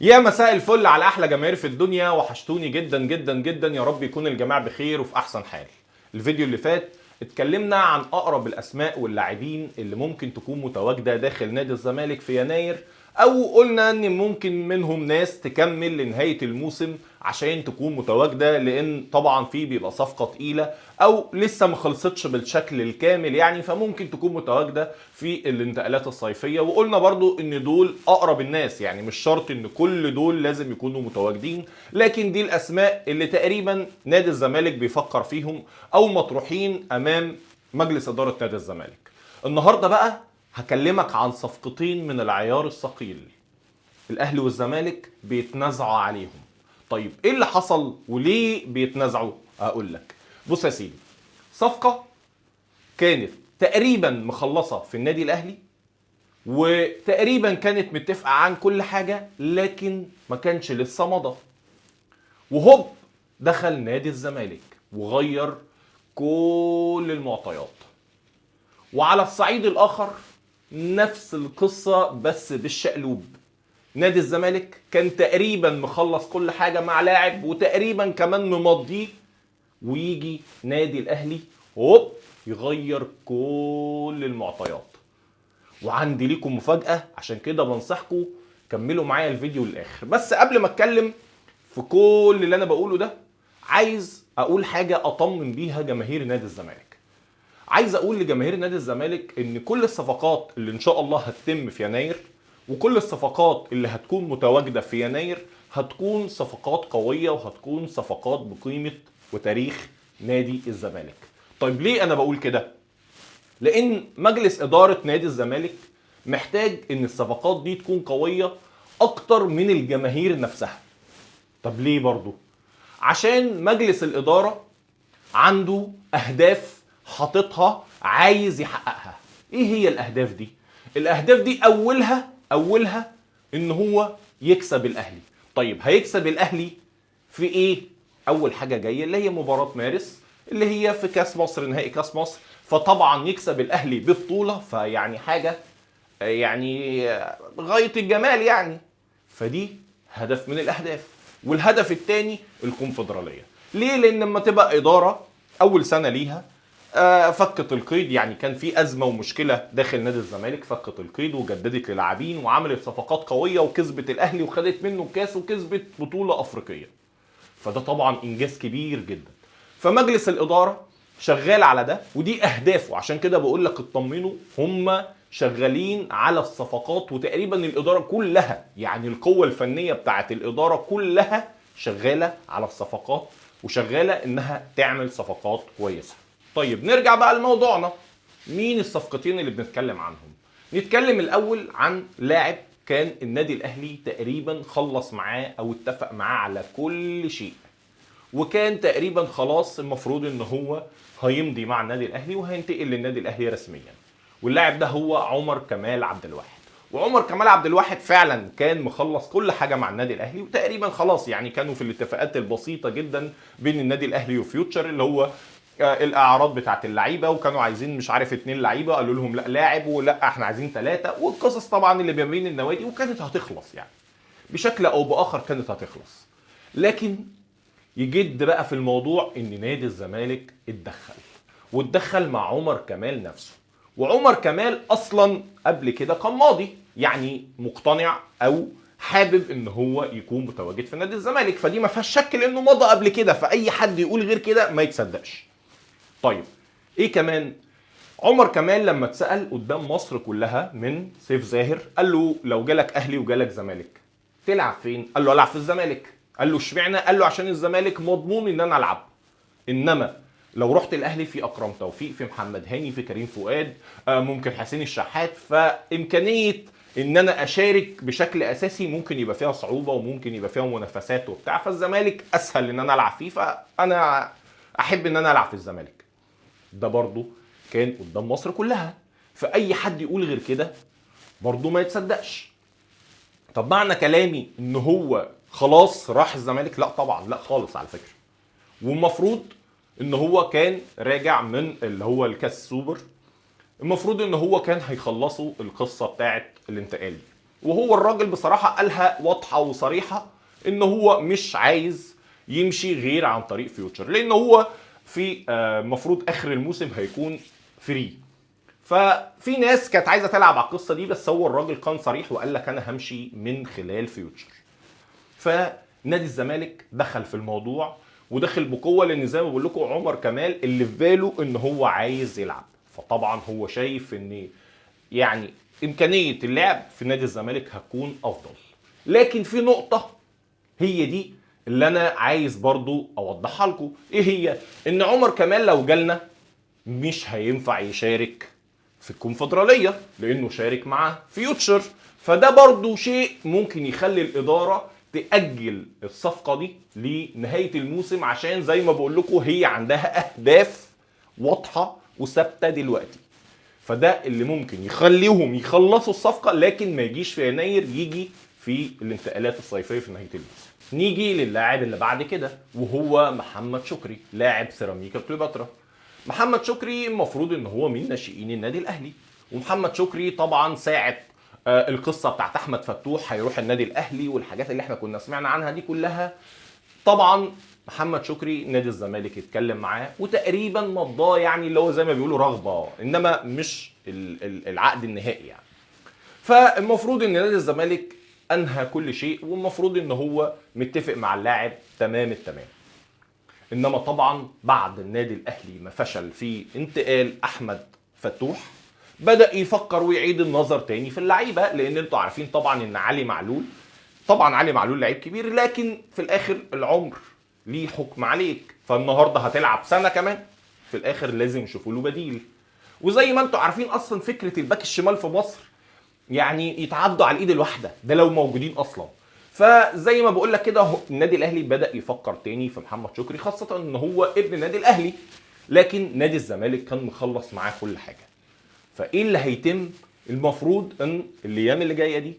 يا مساء الفل على احلى جماهير في الدنيا، وحشتوني جدا جدا جدا. يا رب يكون الجميع بخير وفي احسن حال. الفيديو اللي فات اتكلمنا عن اقرب الاسماء واللاعبين اللي ممكن تكون متواجده داخل نادي الزمالك في يناير، او قلنا ان ممكن منهم ناس تكمل لنهايه الموسم عشان تكون متواجده، لان طبعا في بيبقى صفقه تقيله او لسه ما خلصتش بالشكل الكامل يعني، فممكن تكون متواجده في الانتقالات الصيفيه. وقلنا برضو ان دول اقرب الناس، يعني مش شرط ان كل دول لازم يكونوا متواجدين، لكن دي الاسماء اللي تقريبا نادي الزمالك بيفكر فيهم او مطروحين امام مجلس اداره نادي الزمالك. النهارده بقى هكلمك عن صفقتين من العيار الثقيل الاهلي والزمالك بيتنازعوا عليهم. طيب ايه اللي حصل وليه بيتنازعوا؟ اقول لك. بص يا سيدي، صفقه كانت تقريبا مخلصه في النادي الاهلي وتقريبا كانت متفقه عن كل حاجه، لكن ما كانش لسه مضى، وهوب دخل نادي الزمالك وغير كل المعطيات. وعلى الصعيد الاخر نفس القصه بس بالشقلوب. نادي الزمالك كان تقريبا مخلص كل حاجه مع لاعب وتقريبا كمان ممضيه، ويجي نادي الاهلي هوب يغير كل المعطيات. وعندي ليكم مفاجاه، عشان كده بنصحكم كملوا معايا الفيديو للاخر. بس قبل ما اتكلم في كل اللي انا بقوله ده، عايز اقول حاجه اطمن بيها جماهير نادي الزمالك. عايز اقول لجماهير نادي الزمالك ان كل الصفقات اللي ان شاء الله هتتم في يناير وكل الصفقات اللي هتكون متواجده في يناير هتكون صفقات قويه وهتكون صفقات بقيمه وتاريخ نادي الزمالك. طيب ليه انا بقول كده؟ لان مجلس اداره نادي الزمالك محتاج ان الصفقات دي تكون قويه اكتر من الجماهير نفسها. طب ليه برضو؟ عشان مجلس الاداره عنده اهداف حاططها عايز يحققها. ايه هي الاهداف دي؟ الاهداف دي اولها ان هو يكسب الاهلي. طيب هيكسب الاهلي في ايه؟ اول حاجه جايه اللي هي مباراه مارس، اللي هي في كاس مصر، نهائي كاس مصر. فطبعا يكسب الاهلي ببطوله، فيعني حاجه يعني غايه الجمال يعني. فدي هدف من الاهداف. والهدف الثاني الكونفدراليه. ليه؟ لان لما تبقى اداره اول سنه ليها فكت القيد، يعني كان في ازمه ومشكله داخل نادي الزمالك، فكت القيد وجددت للاعبين وعملت صفقات قويه وكسبت الاهلي وخدت منه الكاس وكسبت بطوله افريقيه. فده طبعا انجاز كبير جدا. فمجلس الاداره شغال على ده ودي اهدافه، عشان كده بقول لك اطمنوا، هم شغالين على الصفقات وتقريبا الاداره كلها، يعني القوه الفنيه بتاعت الاداره كلها شغاله على الصفقات وشغاله انها تعمل صفقات كويسه. طيب نرجع بقى لموضوعنا. مين الصفقتين اللي بنتكلم عنهم؟ نتكلم الاول عن لاعب كان النادي الاهلي تقريبا خلص معاه او اتفق معاه على كل شيء، وكان تقريبا خلاص المفروض ان هو هيمضي مع النادي الاهلي وهينتقل للنادي الاهلي رسميا. واللاعب ده هو عمر كمال عبد الواحد. وعمر كمال عبد الواحد فعلا كان مخلص كل حاجه مع النادي الاهلي وتقريبا خلاص، يعني كانوا في الاتفاقات البسيطه جدا بين النادي الاهلي وفيوتشر، اللي هو الاعراض بتاعت اللعيبه، وكانوا عايزين مش عارف 2 لعيبه، قالوا لهم لا لاعب، ولا احنا عايزين 3، والقصص طبعا اللي بين النوادي، وكانت هتخلص يعني بشكل او باخر كانت هتخلص. لكن يجد بقى في الموضوع ان نادي الزمالك واتدخل مع عمر كمال نفسه. وعمر كمال اصلا قبل كده كان ماضي، يعني مقتنع او حابب ان هو يكون متواجد في نادي الزمالك، فدي ما فيهاش شك لانه مضى قبل كده، فاي حد يقول غير كده ما يتصدقش. طيب ايه كمان؟ عمر كمال لما اتسال قدام مصر كلها من سيف زاهر، قال له لو جالك اهلي وجالك زمالك تلعب فين؟ قال له العب في الزمالك. قال له اشمعنى؟ قال له عشان الزمالك مضمون ان انا العب، انما لو رحت الاهلي في اكرم توفيق، في محمد هاني، في كريم فؤاد، ممكن حسين الشحات، فامكانيه ان انا اشارك بشكل اساسي ممكن يبقى فيها صعوبه وممكن يبقى فيها منافسات وبتاع، فالزمالك اسهل ان انا العب فيه، فانا احب ان انا العب في الزمالك. ده برضو كان قدام مصر كلها، فاي حد يقول غير كده برضو ما يتصدقش. طب معنى كلامي ان هو خلاص راح الزمالك؟ لا طبعا، لا خالص على فكره. والمفروض ان هو كان راجع من اللي هو الكاس سوبر، المفروض ان هو كان هيخلصوا القصه بتاعه الانتقال دي. وهو الراجل بصراحه قالها واضحه وصريحه ان هو مش عايز يمشي غير عن طريق فيوتشر، لان هو في المفروض اخر الموسم هيكون فري. ففي ناس كانت عايزه تلعب على القصه دي، بس هو الراجل كان صريح وقال لك انا همشي من خلال فيوتشر. فنادي الزمالك دخل في الموضوع ودخل بقوه، لان زي ما بقول لكم عمر كمال اللي في باله ان هو عايز يلعب، فطبعا هو شايف ان يعني امكانيه اللعب في نادي الزمالك هتكون افضل. لكن في نقطه هي دي اللي انا عايز برضو اوضحها لكم، ايه هي؟ ان عمر كمال لو جالنا مش هينفع يشارك في الكونفدراليه لانه شارك مع فيوتشر، فده برضو شيء ممكن يخلي الاداره تأجل الصفقه دي لنهايه الموسم، عشان زي ما بقول لكم هي عندها اهداف واضحه وثابته دلوقتي. فده اللي ممكن يخليهم يخلصوا الصفقه، لكن ما يجيش في يناير، يجي في الانتقالات الصيفيه في نهايه الموسم. نيجي للاعب اللي بعد كده وهو محمد شكري لاعب سيراميكا كليوباترا. محمد شكري المفروض ان هو من ناشئين النادي الاهلي، ومحمد شكري طبعا ساعه القصه بتاعت احمد فتوح هيروح النادي الاهلي والحاجات اللي احنا كنا سمعنا عنها دي كلها، طبعا محمد شكري نادي الزمالك اتكلم معاه وتقريبا مضاه، يعني اللي هو زي ما بيقولوا رغبه، انما مش العقد النهائي يعني. فالمفروض ان نادي الزمالك انهى كل شيء، والمفروض ان هو متفق مع اللاعب تمام التمام. انما طبعا بعد النادي الاهلي ما فشل في انتقال احمد فتوح، بدا يفكر ويعيد النظر تاني في اللعيبه، لان انتوا عارفين طبعا ان علي معلول لعيب كبير، لكن في الاخر العمر ليه حكم عليك، فالنهارده هتلعب سنه كمان، في الاخر لازم يشوفوا له بديل. وزي ما انتوا عارفين اصلا فكره الباك الشمال في مصر يعني يتعدوا على الايد الواحده، ده لو موجودين اصلا. فزي ما بقول لك كده النادي الاهلي بدا يفكر تاني في محمد شكري، خاصه ان هو ابن النادي الاهلي، لكن نادي الزمالك كان مخلص معاه كل حاجه. فايه اللي هيتم؟ المفروض ان الايام اللي جايه دي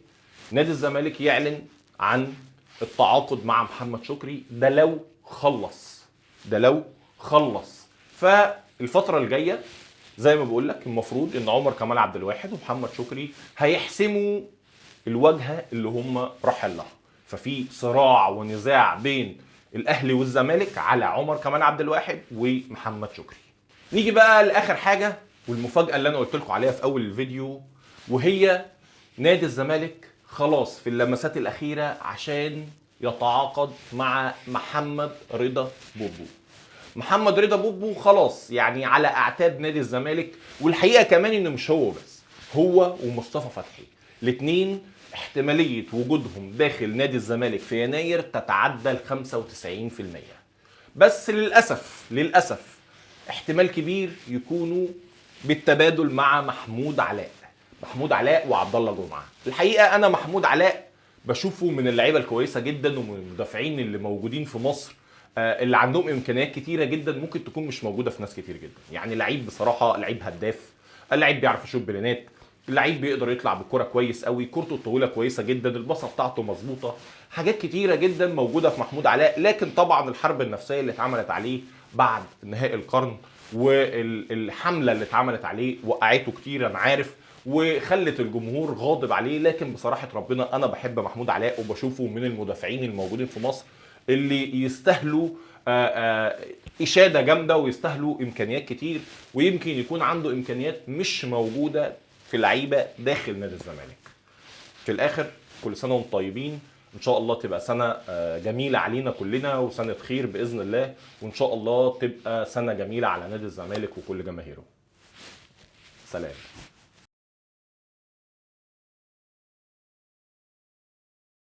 نادي الزمالك يعلن عن التعاقد مع محمد شكري، ده لو خلص. فالفتره الجايه زي ما بقول لك المفروض ان عمر كمال عبد الواحد ومحمد شكري هيحسموا الواجهه اللي هم راحل لها. ففي صراع ونزاع بين الاهلي والزمالك على عمر كمال عبد الواحد ومحمد شكري. نيجي بقى لاخر حاجه والمفاجاه اللي انا قلت لكم عليها في اول الفيديو، وهي نادي الزمالك خلاص في اللمسات الاخيره عشان يتعاقد مع محمد رضا بوبو. محمد رضا بوبو خلاص يعني على اعتاب نادي الزمالك، والحقيقه كمان انه مش هو بس، هو ومصطفى فتحي الاثنين احتماليه وجودهم داخل نادي الزمالك في يناير تتعدى ال 95%. بس للاسف احتمال كبير يكونوا بالتبادل مع محمود علاء وعبد الله جمعه. الحقيقه انا محمود علاء بشوفه من اللعيبه الكويسه جدا ومن المدافعين اللي موجودين في مصر، اللي عندهم امكانيات كتيره جدا ممكن تكون مش موجوده في ناس كتير جدا. يعني لعيب بصراحه، لعيب هداف، اللعيب بيعرف يشوط بلينات، اللعيب بيقدر يطلع بالكره كويس قوي، كورته الطويله كويسه جدا، الباصه بتاعته مظبوطه، حاجات كتيره جدا موجوده في محمود علاء. لكن طبعا الحرب النفسيه اللي اتعملت عليه بعد نهائي القرن والحمله اللي اتعملت عليه وقعته كتير انا عارف، وخلت الجمهور غاضب عليه. لكن بصراحه ربنا انا بحب محمود علاء وبشوفه من المدافعين الموجودين في مصر اللي يستاهلوا اشاده جامده ويستاهلوا امكانيات كتير، ويمكن يكون عنده امكانيات مش موجوده في لعيبه داخل نادي الزمالك. في الاخر كل سنه وانتم طيبين، ان شاء الله تبقى سنه جميله علينا كلنا وسنه خير باذن الله، وان شاء الله تبقى سنه جميله على نادي الزمالك وكل جماهيره. سلام.